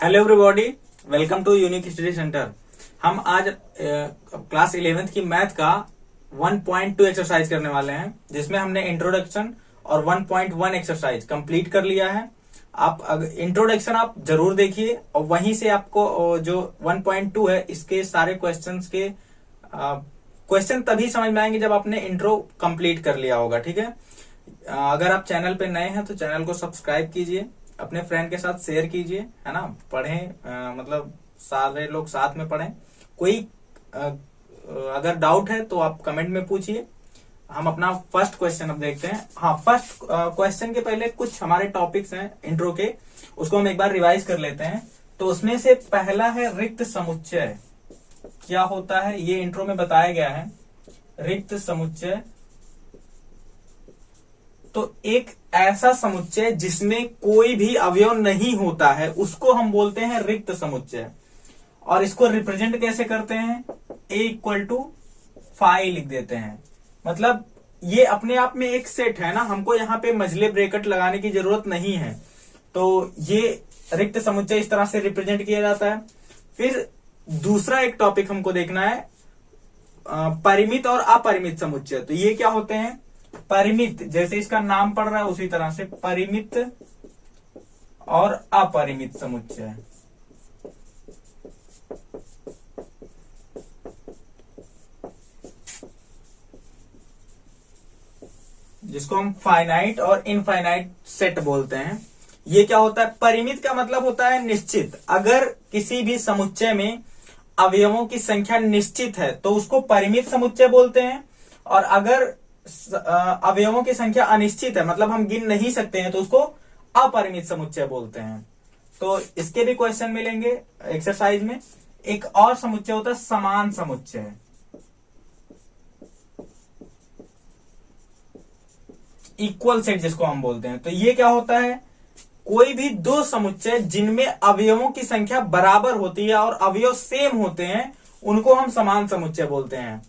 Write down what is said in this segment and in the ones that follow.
Hello everybody, welcome to unique study centre. हम आज class 11th की मैथ का 1.2 एक्सरसाइज करने वाले हैं, जिसमें हमने इंट्रोडक्शन और 1.1 एक्सरसाइज कंप्लीट कर लिया है। आप इंट्रोडक्शन आप जरूर देखिए और वहीं से आपको जो 1.2 है इसके सारे क्वेश्चंस के क्वेश्चन तभी समझ में आएंगे जब आपने इंट्रो कंप्लीट कर लिया होगा। ठीक है, अगर आप चैनल पे नए हैं तो चैनल को सब्सक्राइब कीजिए, अपने फ्रेंड के साथ शेयर कीजिए, है ना। पढ़ें, मतलब सारे लोग साथ में पढ़ें। कोई अगर डाउट है तो आप कमेंट में पूछिए। हम अपना फर्स्ट क्वेश्चन अब देखते हैं। हाँ, फर्स्ट क्वेश्चन के पहले कुछ हमारे टॉपिक्स हैं इंट्रो के, उसको हम एक बार रिवाइज कर लेते हैं। तो उसमें से पहला है रिक्त समुच्चय। क्या होता है ये इंट्रो में बताया गया है। रिक्त समुच्चय तो एक ऐसा समुच्चय जिसमें कोई भी अवयव नहीं होता है, उसको हम बोलते हैं रिक्त समुच्चय। और इसको रिप्रेजेंट कैसे करते हैं? A=5 लिख देते हैं। मतलब ये अपने आप में एक सेट है ना, हमको यहाँ पे मझले ब्रैकेट लगाने की जरूरत नहीं है। तो ये रिक्त समुच्चय इस तरह से रिप्रेजेंट किया जाता है। फिर दूसरा एक टॉपिक हमको देखना है, परिमित और अपरिमित समुच्चय। तो ये क्या होते हैं? परिमित, जैसे इसका नाम पड़ रहा है उसी तरह से परिमित और अपरिमित समुच्चय। जिसको हम फाइनाइट और इनफाइनाइट सेट बोलते हैं। ये क्या होता है? परिमित का मतलब होता है निश्चित। अगर किसी भी समुच्चय में अवयवों की संख्या निश्चित है तो उसको परिमित समुच्चय बोलते हैं। और अगर अवयवों की संख्या अनिश्चित है, मतलब हम गिन नहीं सकते हैं, तो उसको अपरिमित समुच्चय बोलते हैं। तो इसके भी क्वेश्चन मिलेंगे एक्सरसाइज में। एक और समुच्चय होता है समान समुच्चय। इक्वल सेट जिसको हम बोलते हैं। तो ये क्या होता है? कोई भी दो समुच्चय जिनमें अवयवों की संख्या बराबर होती है और अवयव सेम होते हैं, उनको हम समान समुच्चय बोलते हैं।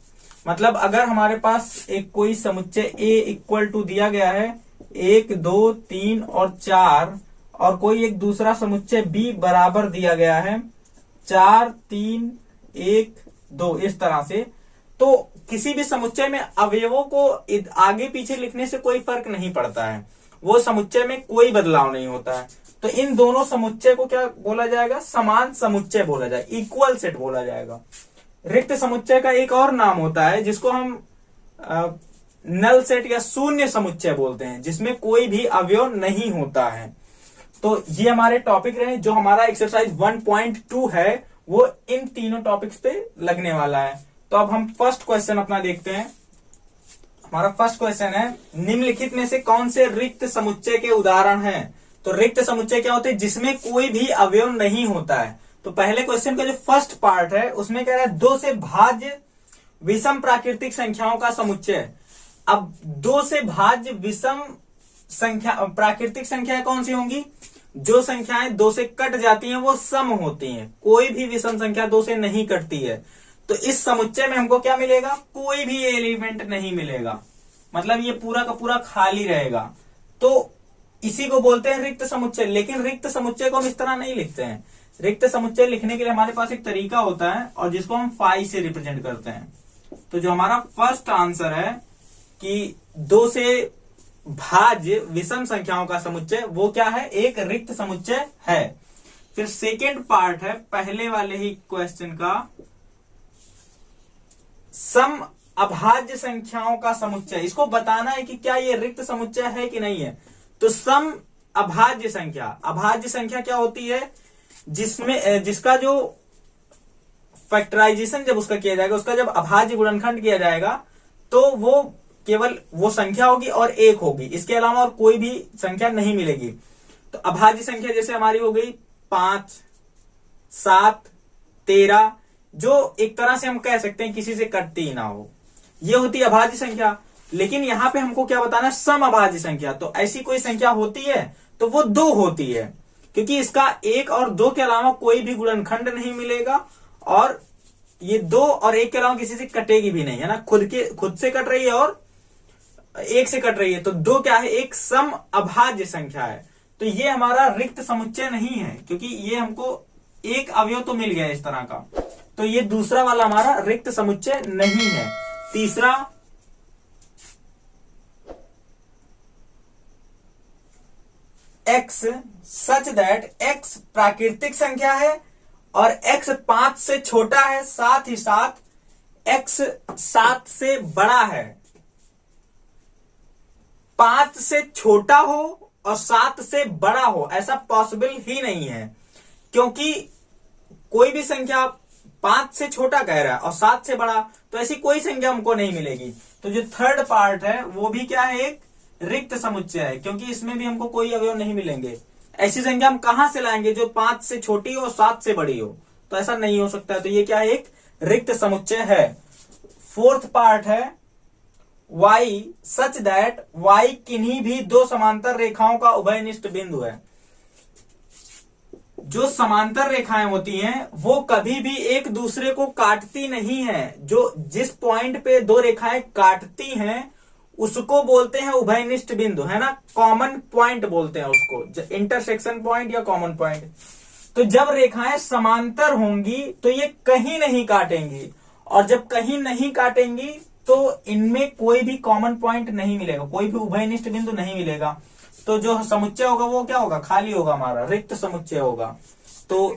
मतलब अगर हमारे पास एक कोई समुच्चय A दिया गया है 1, 2, 3 और 4, और कोई एक दूसरा समुच्चय B बराबर दिया गया है 4, 3, 1, 2, इस तरह से, तो किसी भी समुच्चय में अवयवों को आगे पीछे लिखने से कोई फर्क नहीं पड़ता है, वो समुच्चय में कोई बदलाव नहीं होता है। तो इन दोनों समुच्चय को क्या बोला जाएगा? समान समुच्चय बोला जाएगा, इक्वल सेट बोला जाएगा। रिक्त समुच्चय का एक और नाम होता है जिसको हम नल सेट या शून्य समुच्चय बोलते हैं, जिसमें कोई भी अवयव नहीं होता है। तो ये हमारे टॉपिक रहे। जो हमारा एक्सरसाइज 1.2 है वो इन तीनों टॉपिक्स पे लगने वाला है। तो अब हम फर्स्ट क्वेश्चन अपना देखते हैं। हमारा फर्स्ट क्वेश्चन है, निम्नलिखित में से कौन से रिक्त समुच्चय के उदाहरण हैं? तो रिक्त समुच्चय क्या होते हैं? जिसमें कोई भी अवयव नहीं होता है। तो पहले क्वेश्चन का जो फर्स्ट पार्ट है उसमें कह रहा है 2 से भाज्य विषम प्राकृतिक संख्याओं का समुच्चय। अब 2 से भाज्य विषम संख्या प्राकृतिक संख्याएं कौन सी होंगी? जो संख्याएं 2 से कट जाती हैं वो सम होती हैं। कोई भी विषम संख्या 2 से नहीं कटती है। तो इस समुच्चय में हमको क्या मिलेगा? कोई भी एलिमेंट नहीं मिलेगा, मतलब ये पूरा का पूरा खाली रहेगा। तो इसी को बोलते हैं रिक्त समुच्चय। लेकिन रिक्त समुच्चय को हम इस तरह नहीं लिखते हैं। रिक्त समुच्चय लिखने के लिए हमारे पास एक तरीका होता है और जिसको हम फाई से रिप्रेजेंट करते हैं। तो जो हमारा फर्स्ट आंसर है कि 2 से भाज्य विषम संख्याओं का समुच्चय, वो क्या है? एक रिक्त समुच्चय है। फिर सेकेंड पार्ट है पहले वाले ही क्वेश्चन का, सम अभाज्य संख्याओं का समुच्चय। इसको बताना है कि क्या ये रिक्त समुच्चय है कि नहीं है। तो सम अभाज्य संख्या, अभाज्य संख्या क्या होती है? जिसका जो फैक्टराइजेशन जब उसका किया जाएगा, उसका जब अभाज्य गुणनखंड किया जाएगा तो वो केवल वो संख्या होगी और 1 होगी, इसके अलावा और कोई भी संख्या नहीं मिलेगी। तो अभाज्य संख्या जैसे हमारी हो गई 5, 7, 13, जो एक तरह से हम कह सकते हैं किसी से कटती ही ना हो, ये होती है अभाज्य संख्या। लेकिन यहां पे हमको क्या बताना है? सम अभाज्य संख्या। तो ऐसी कोई संख्या होती है तो वो 2 होती है, क्योंकि इसका 1 और 2 के अलावा कोई भी गुणनखंड नहीं मिलेगा, और ये 2 और 1 के अलावा किसी से कटेगी भी नहीं, है ना। खुद से कट रही है और 1 से कट रही है। तो 2 क्या है? एक सम अभाज्य संख्या है। तो ये हमारा रिक्त समुच्चय नहीं है, क्योंकि ये हमको एक अवयव तो मिल गया इस तरह का, तो ये दूसरा वाला हमारा रिक्त समुच्चय नहीं है। तीसरा, x सच दैट x प्राकृतिक संख्या है और x 5 से छोटा है, साथ ही साथ x 7 से बड़ा है। 5 से छोटा हो और 7 से बड़ा हो ऐसा पॉसिबल ही नहीं है, क्योंकि कोई भी संख्या 5 से छोटा कह रहा है और 7 से बड़ा, तो ऐसी कोई संख्या हमको नहीं मिलेगी। तो जो थर्ड पार्ट है वो भी क्या है, एक रिक्त समुच्चय है, क्योंकि इसमें भी हमको कोई अवयव नहीं मिलेंगे। ऐसी संख्या हम कहां से लाएंगे जो 5 से छोटी हो और 7 से बड़ी हो, तो ऐसा नहीं हो सकता है। तो ये क्या है, एक रिक्त समुच्चय है। फोर्थ पार्ट है y सच दैट y किन्हीं भी दो समांतर रेखाओं का उभयनिष्ठ बिंदु है। जो समांतर रेखाएं होती हैं वो कभी भी एक दूसरे को काटती नहीं है। जो जिस पॉइंट पे दो रेखाएं काटती हैं उसको बोलते हैं उभयनिष्ठ बिंदु, है ना, कॉमन पॉइंट बोलते हैं उसको, इंटरसेक्शन पॉइंट या कॉमन पॉइंट। तो जब रेखाएं समांतर होंगी तो ये कहीं नहीं काटेंगी, और जब कहीं नहीं काटेंगी तो इनमें कोई भी कॉमन पॉइंट नहीं मिलेगा, कोई भी उभयनिष्ठ बिंदु नहीं मिलेगा। तो जो समुच्चय होगा वो क्या होगा, खाली होगा, हमारा रिक्त समुच्चय होगा। तो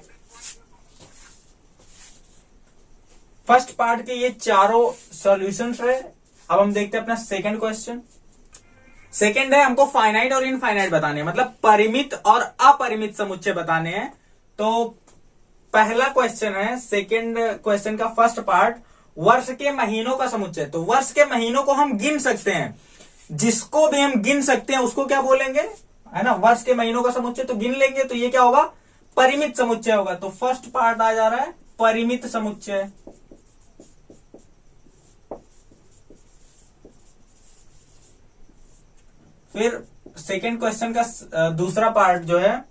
फर्स्ट पार्ट के ये चारों सॉल्यूशंस है। अब हम देखते हैं अपना सेकंड क्वेश्चन। सेकंड है, हमको फाइनाइट और इनफाइनाइट बताने हैं, मतलब परिमित और अपरिमित समुच्चय बताने हैं। तो पहला क्वेश्चन है, सेकंड क्वेश्चन का फर्स्ट पार्ट, वर्ष के महीनों का समुच्चय। तो वर्ष के महीनों को हम गिन सकते हैं, जिसको भी हम गिन सकते हैं उसको क्या बोलेंगे, है ना, वर्ष के महीनों का समुच्चय। तो गिन लेंगे तो ये क्या होगा, परिमित समुच्चय होगा। तो फर्स्ट पार्ट आ जा रहा है परिमित समुच्चय। फिर सेकंड क्वेश्चन का दूसरा पार्ट जो है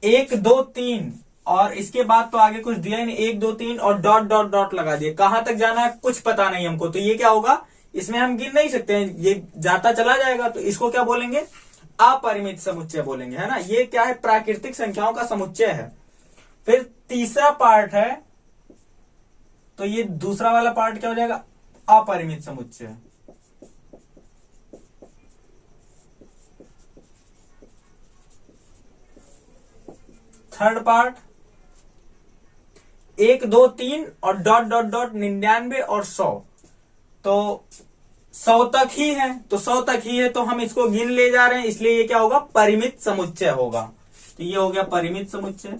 1 2 3, और इसके बाद तो आगे कुछ दिया ही नहीं, 1 2 3 और डॉट डॉट डॉट लगा दिए। कहां तक जाना है कुछ पता नहीं हमको, तो ये क्या होगा, इसमें हम गिन नहीं सकते हैं, ये जाता चला जाएगा। तो इसको क्या बोलेंगे, अपरिमित समुच्चय बोलेंगे, है ना। ये क्या है, प्राकृतिक संख्याओं का समुच्चय है। फिर तीसरा पार्ट है, तो ये दूसरा वाला पार्ट क्या हो जाएगा, अपरिमित समुच्चय। थर्ड पार्ट 1 2 3 और डॉट डॉट डॉट 99 और 100। तो 100 तक ही है, तो 100 तक ही है, तो हम इसको गिन ले जा रहे हैं, इसलिए ये क्या होगा, परिमित समुच्चय होगा। तो ये हो गया परिमित समुच्चय।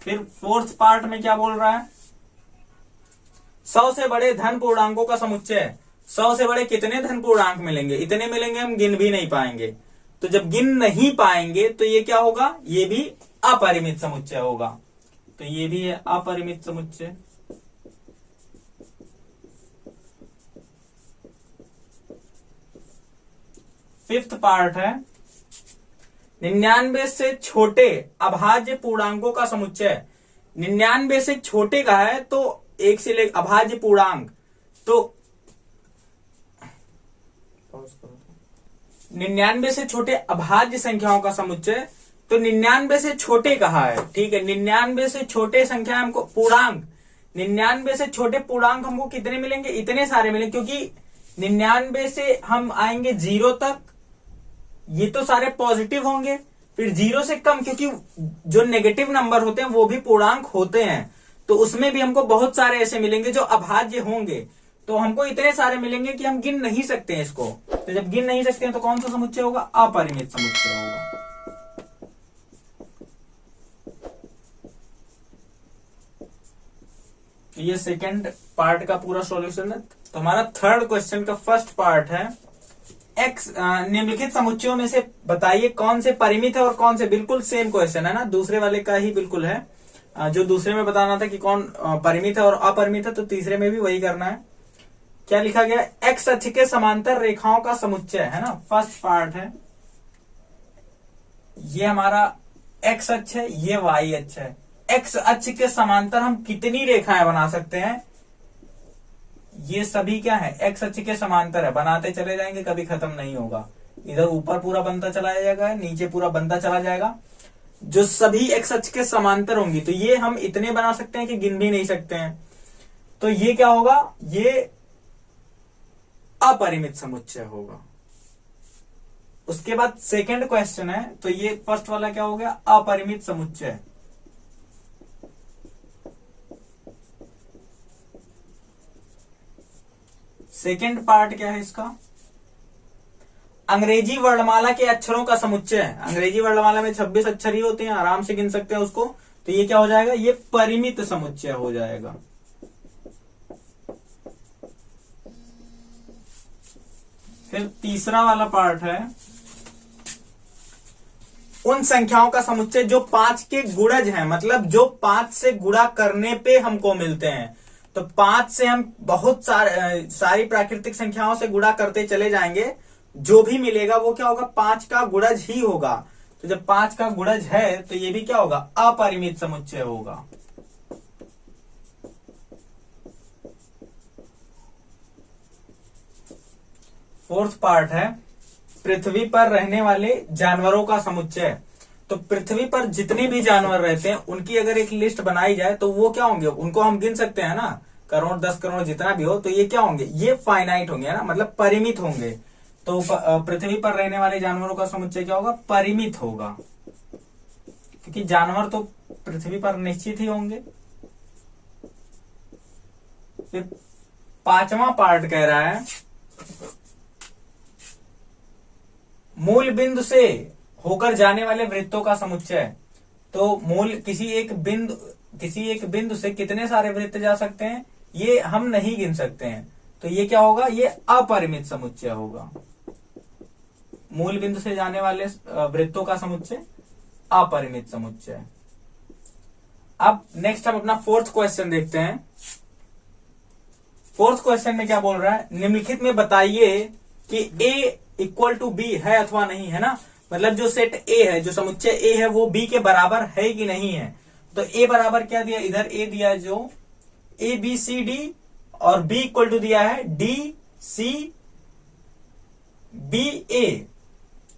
फिर फोर्थ पार्ट में क्या बोल रहा है, 100 से बड़े धन पूर्णांकों का समुच्चय। 100 से बड़े कितने धन पूर्णांक मिलेंगे, इतने मिलेंगे, हम गिन भी नहीं पाएंगे। तो जब गिन नहीं पाएंगे तो ये क्या होगा, ये भी अपरिमित समुच्चय होगा। तो ये भी है अपरिमित समुच्चय। फिफ्थ पार्ट है 99 से छोटे अभाज्य पूर्णांकों का समुच्चय। 99 से छोटे का है तो एक से ले अभाज्य पूर्णांक, तो 99 से छोटे अभाज्य संख्याओं का समुच्चय। तो 99 से छोटे कहा है, ठीक है, 99 से छोटे संख्या हमको पूर्णांक, 99 से छोटे पूर्णांक हमको कितने मिलेंगे, इतने सारे मिलेंगे, क्योंकि 99 से हम आएंगे 0 तक, ये तो सारे पॉजिटिव होंगे। फिर 0 से कम, क्योंकि जो नेगेटिव नंबर होते हैं वो भी पूर्णांक होते हैं, तो उसमें भी हमको बहुत सारे ऐसे मिलेंगे जो अभाज्य होंगे। तो हमको इतने सारे मिलेंगे कि हम गिन नहीं सकते हैं इसको। तो जब गिन नहीं सकते हैं तो कौन सा समुच्चय होगा, अपरिमित समुच्चय होगा। ये सेकंड पार्ट का पूरा सॉल्यूशन है। तो हमारा थर्ड क्वेश्चन का फर्स्ट पार्ट है, एक्स निम्नलिखित समुच्चयों में से बताइए कौन से परिमित है और कौन से, बिल्कुल सेम क्वेश्चन है ना, दूसरे वाले का ही बिल्कुल है। जो दूसरे में बताना था कि कौन परिमित है और अपरिमित है, तो तीसरे में भी वही करना है। क्या लिखा गया, एक्स अक्ष के समांतर रेखाओं का समुच्चय, है ना, फर्स्ट पार्ट है। ये हमारा एक्स अक्ष है, ये वाई अक्ष है। एक्स अक्ष के समांतर हम कितनी रेखाएं बना सकते हैं, ये सभी क्या है, एक्स अक्ष के समांतर है, बनाते चले जाएंगे, कभी खत्म नहीं होगा। इधर ऊपर पूरा बनता चला जाएगा, नीचे पूरा बनता चला जाएगा, जो सभी एक्स अक्ष के समांतर होंगी। तो ये हम इतने बना सकते हैं कि गिन भी नहीं सकते हैं। तो ये क्या होगा, ये अपरिमित समुच्चय होगा। उसके बाद सेकंड क्वेश्चन है, तो ये फर्स्ट वाला क्या हो गया, अपरिमित समुच्चय। सेकंड पार्ट क्या है इसका, अंग्रेजी वर्णमाला के अक्षरों का समुच्चय है। अंग्रेजी वर्णमाला में 26 अक्षर ही होते हैं, आराम से गिन सकते हैं उसको। तो ये क्या हो जाएगा, ये परिमित समुच्चय हो जाएगा। फिर तीसरा वाला पार्ट है, उन संख्याओं का समुच्चय जो 5 के गुणज हैं, मतलब जो 5 से गुणा करने पे हमको मिलते हैं। तो 5 से हम बहुत सारी प्राकृतिक संख्याओं से गुणा करते चले जाएंगे, जो भी मिलेगा वो क्या होगा, 5 का गुणज ही होगा। तो जब 5 का गुणज है तो ये भी क्या होगा, अपरिमित समुच्चय होगा। फोर्थ पार्ट है, पृथ्वी पर रहने वाले जानवरों का समुच्चय। तो पृथ्वी पर जितने भी जानवर रहते हैं उनकी अगर एक लिस्ट बनाई जाए तो वो क्या होंगे, उनको हम गिन सकते हैं ना, करोड़ 10 करोड़ जितना भी हो। तो ये क्या होंगे, ये फाइनाइट होंगे ना, मतलब परिमित होंगे। तो पृथ्वी पर रहने वाले जानवरों का समुच्चय क्या होगा, परिमित होगा, क्योंकि जानवर तो पृथ्वी पर निश्चित ही होंगे। फिर पांचवा पार्ट कह रहा है, मूल बिंदु से होकर जाने वाले वृत्तों का समुच्चय। तो मूल किसी एक बिंदु से कितने सारे वृत्त जा सकते हैं, ये हम नहीं गिन सकते हैं। तो ये क्या होगा, ये अपरिमित समुच्चय होगा। मूल बिंदु से जाने वाले वृत्तों का समुच्चय अपरिमित समुच्चय। अब नेक्स्ट हम अपना फोर्थ क्वेश्चन देखते हैं। फोर्थ क्वेश्चन में क्या बोल रहा है, निम्नलिखित में बताइए कि A इक्वल टू बी है अथवा नहीं, है ना। मतलब जो सेट A है, जो समुच्चय A है, वो B के बराबर है कि नहीं है। तो A बराबर क्या दिया, इधर A दिया है जो ABCD, और B इक्वल टू दिया है DCBA।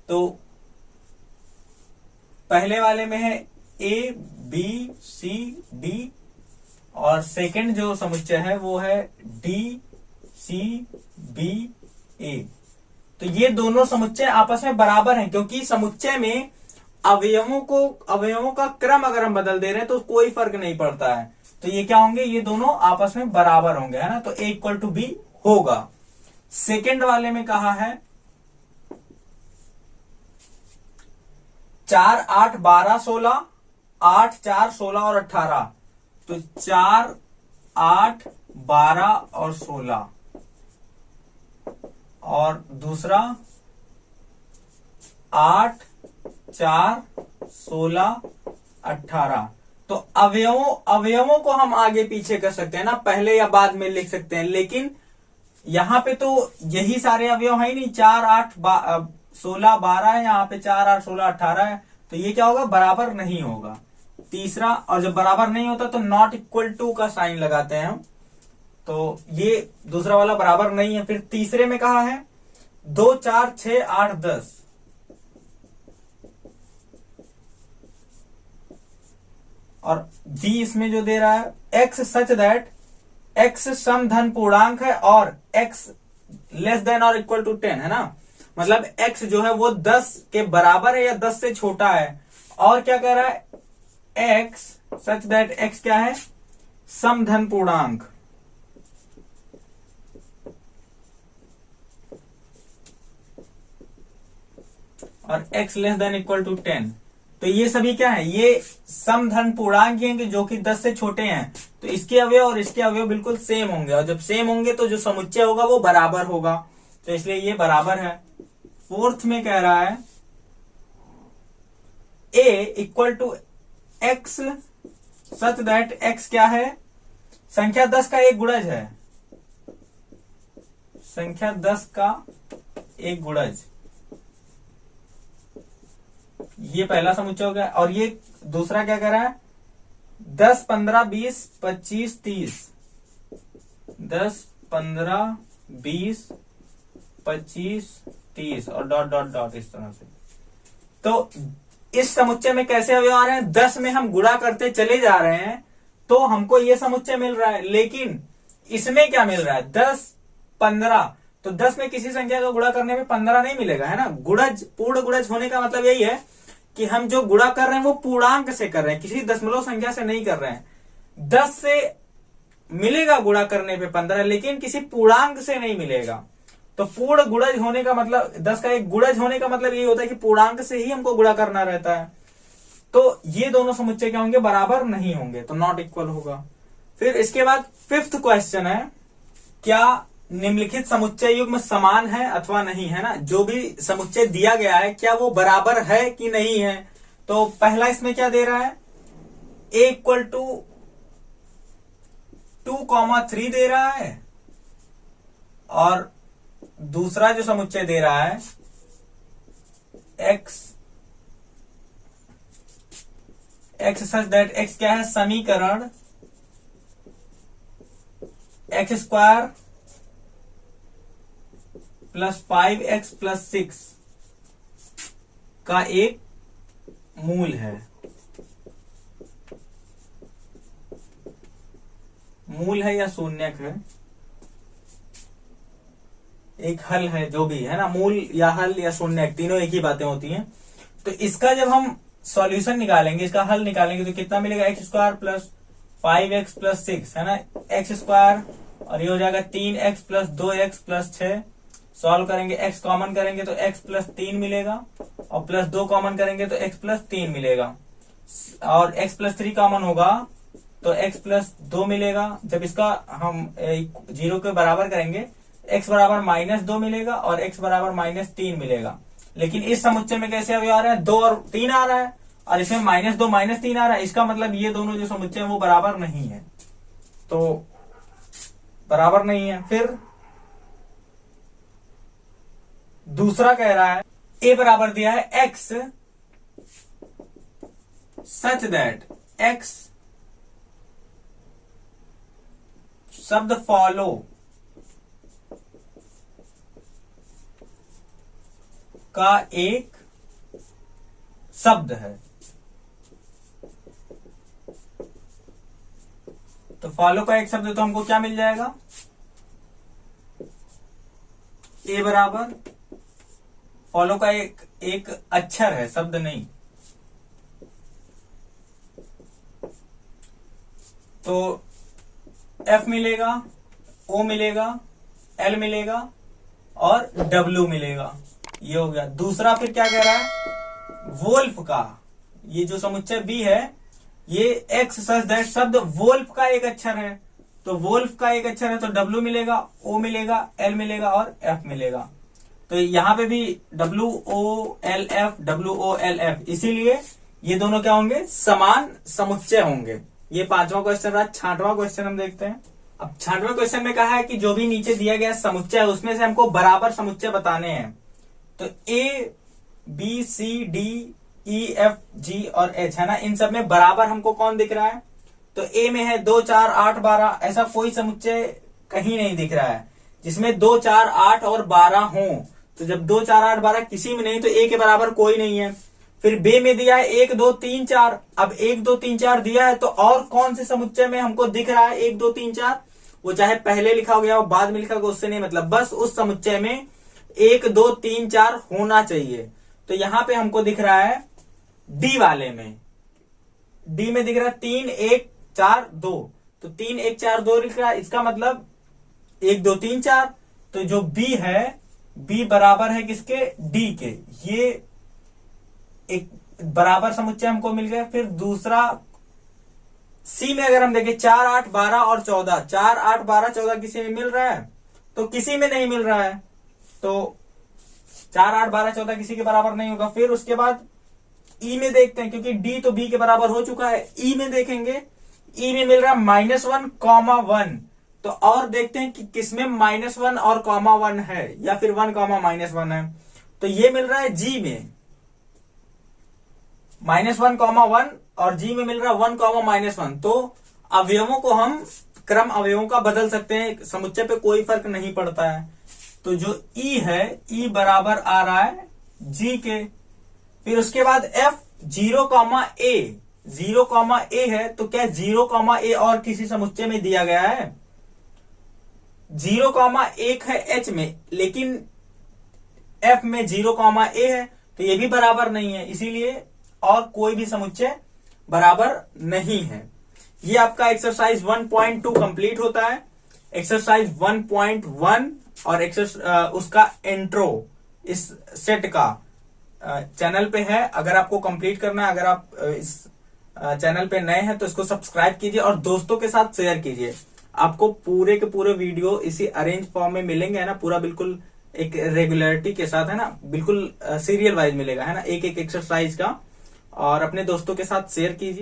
तो पहले वाले में है ABCD, और सेकंड जो समुच्चय है वो है DCBA। तो ये दोनों समुच्चय आपस में बराबर हैं, क्योंकि समुच्चय में अवयवों का क्रम अगर हम बदल दे रहे हैं तो कोई फर्क नहीं पड़ता है। तो ये क्या होंगे, ये दोनों आपस में बराबर होंगे, है ना। तो A इक्वल टू बी होगा। सेकंड वाले में कहा है 4, 8, 12, 16, 8, 4, 16 और 18। तो 4, 8, 12 और 16, और दूसरा 8, 4, 16, 18। तो अवयवों को हम आगे पीछे कर सकते हैं ना, पहले या बाद में लिख सकते हैं, लेकिन यहां पे तो यही सारे अवयव है ही नहीं। 4, 8, 16, 12 है, यहाँ पे 4, 8, 16, 18 है। तो ये क्या होगा, बराबर नहीं होगा। तीसरा, और जब बराबर नहीं होता तो नॉट इक्वल टू का साइन लगाते हैं हम। तो ये दूसरा वाला बराबर नहीं है। फिर तीसरे में कहा है 2, 4, 6, 8, 10। और बी इसमें जो दे रहा है x सच दैट x सम धन पूर्णांक है और x लेस देन और इक्वल टू 10, है ना। मतलब x जो है वो 10 के बराबर है या 10 से छोटा है। और क्या कह रहा है, x सच दैट x क्या है, सम धन पूर्णांक। और x less than equal to 10। तो ये सभी क्या है, ये समधन पूर्णांक हैं जो कि 10 से छोटे हैं। तो इसके अवयव और इसके अवयव बिल्कुल सेम होंगे, और जब सेम होंगे तो जो समुच्चय होगा वो बराबर होगा। तो इसलिए ये बराबर है। फोर्थ में कह रहा है a equal to x such that x क्या है, संख्या 10 का एक गुणज है। संख्या 10 का एक गुणज, ये पहला समुच्चय हो गया। और ये दूसरा क्या कह रहा है, 10, 15, 20, 25, 30। 10, 15, 20, 25, 30 और डॉट डॉट डॉट इस तरह से। तो इस समुच्चय में कैसे अवयव आ रहे हैं? 10 में हम गुणा करते चले जा रहे हैं तो हमको ये समुच्चय मिल रहा है, लेकिन इसमें क्या मिल रहा है? 10, 15। तो 10 में किसी संख्या का गुणा करने में 15 नहीं मिलेगा, है ना। गुणज, पूर्ण गुणज होने का मतलब यही है कि हम जो गुणा कर रहे हैं वो पूर्णांक से कर रहे हैं, किसी दशमलव संख्या से नहीं कर रहे हैं। 10 से मिलेगा गुणा करने पे 15, लेकिन किसी पूर्णांक से नहीं मिलेगा। तो पूर्ण गुणज होने का मतलब, 10 का एक गुणज होने का मतलब यही होता है कि पूर्णांक से ही हमको गुणा करना रहता है। तो ये दोनों समुच्चय क्या होंगे? बराबर नहीं होंगे, तो नॉट इक्वल होगा। फिर इसके बाद 5th क्वेश्चन है, क्या निम्नलिखित समुच्चय युग्म समान है अथवा नहीं, है ना। जो भी समुच्चय दिया गया है क्या वो बराबर है कि नहीं है। तो पहला इसमें क्या दे रहा है? a इक्वल टू 2,3 दे रहा है, और दूसरा जो समुच्चय दे रहा है x सच दैट x क्या है? समीकरण x² प्लस 5x प्लस 6 का एक मूल है। मूल है या शून्यक है, एक हल है, जो भी है ना। मूल या हल या शून्यक, तीनों एक ही बातें होती हैं। तो इसका जब हम सॉल्यूशन निकालेंगे, इसका हल निकालेंगे, तो कितना मिलेगा? x² प्लस 5x प्लस 6, है ना। x² और ये हो जाएगा 3x plus 2x plus 6। Solve करेंगे, x कॉमन करेंगे तो x प्लस 3 मिलेगा, और प्लस 2 कॉमन करेंगे तो x प्लस 3 मिलेगा, और x प्लस 3 कॉमन होगा तो x प्लस 2 मिलेगा। जब इसका हम 0 के बराबर करेंगे, x बराबर -2 मिलेगा और x बराबर -3 मिलेगा। लेकिन इस समुच्चय में कैसे अवयव आ रहा है? 2 और 3 आ रहा है, और इसमें -2 -3 आ रहा है। इसका मतलब ये दोनों जो समुच्चय है वो बराबर नहीं है, तो बराबर नहीं है। फिर दूसरा कह रहा है a बराबर दिया है x सच दैट x शब्द फॉलो का एक शब्द है। तो फॉलो का एक शब्द, तो हमको क्या मिल जाएगा? a बराबर फॉलो का एक अक्षर है, शब्द नहीं। तो F मिलेगा, O मिलेगा, L मिलेगा और W मिलेगा। ये हो गया। दूसरा फिर क्या कह रहा है? वोल्फ का, ये जो समुच्चय B है, ये X सच दैट शब्द वोल्फ का एक अक्षर है। तो वोल्फ का एक अक्षर है तो W मिलेगा, O मिलेगा, L मिलेगा और F मिलेगा। तो यहां पे भी WOLF, WOLF, इसीलिए ये दोनों क्या होंगे? समान समुच्चय होंगे। ये 5वां क्वेश्चन रहा। 6वां क्वेश्चन हम देखते हैं। अब 6वें क्वेश्चन में कहा है कि जो भी नीचे दिया गया समुच्चय है उसमें से हमको बराबर समुच्चय बताने हैं। तो A, B, C, D, E, F, G और H, है ना। इन सब में बराबर हमको कौन दिख रहा है? तो A में है 2, 4, 8, 12। ऐसा कोई समुच्चय कहीं नहीं दिख रहा है जिसमें 2, 4, 8 और 12 हो। तो जब 2, 4, 8, 12 किसी में नहीं, तो A के बराबर कोई नहीं है। फिर B में दिया है 1, 2, 3, 4। अब 1, 2, 3, 4 दिया है, तो और कौन से समुच्चय में हमको दिख रहा है 1, 2, 3, 4? वो चाहे पहले लिखा गया हो बाद में लिखा गया, उससे नहीं मतलब, बस उस समुच्चय में 1, 2, 3, 4 होना चाहिए। तो यहां पे हमको दिख रहा है D वाले में, D में दिख रहा है 3, 1, 4, 2। तो 3, 1, 4, 2 लिख रहा है, इसका मतलब 1, 2, 3, 4। तो जो B है, B बराबर है किसके? D के। ये एक बराबर समुच्चय हमको मिल गया। फिर दूसरा C में अगर हम देखें 4, 8, 12 और 14, 4, 8, 12, 14 किसी में मिल रहा है? तो किसी में नहीं मिल रहा है। तो 4, 8, 12, 14 किसी के बराबर नहीं होगा। फिर उसके बाद E में देखते हैं, क्योंकि D तो B के बराबर हो चुका है। E में देखेंगे, E में मिल रहा है -1, 1। तो और देखते हैं कि किसमें -1 और (1) है, या फिर 1, -1 है। तो ये मिल रहा है G में -1, (1) और G में मिल रहा है 1, (-1). तो अवयवों को हम क्रम अवयवों का बदल सकते हैं, समुच्चय पे कोई फर्क नहीं पड़ता है। तो जो ई है, ई बराबर आ रहा है जी के। फिर उसके बाद एफ 0, A 0, A है, तो क्या 0, A और किसी समुच्चय में दिया गया है? 0, 1 है एच में, लेकिन एफ में 0, A है, तो ये भी बराबर नहीं है, इसीलिए और कोई भी समुच्चय बराबर नहीं है। ये आपका एक्सरसाइज 1.2 कंप्लीट होता है। एक्सरसाइज 1.1 और उसका इंट्रो इस सेट का चैनल पे है। अगर आपको कंप्लीट करना है, अगर आप इस चैनल पे नए हैं तो इसको सब्सक्राइब कीजिए और दोस्तों के साथ शेयर कीजिए। आपको पूरे के पूरे वीडियो इसी अरेंज फॉर्म में मिलेंगे, है ना, पूरा बिल्कुल एक रेगुलरिटी के साथ, है ना, बिल्कुल सीरियल वाइज मिलेगा, है ना, एक एक एक्सरसाइज का। और अपने दोस्तों के साथ शेयर कीजिए।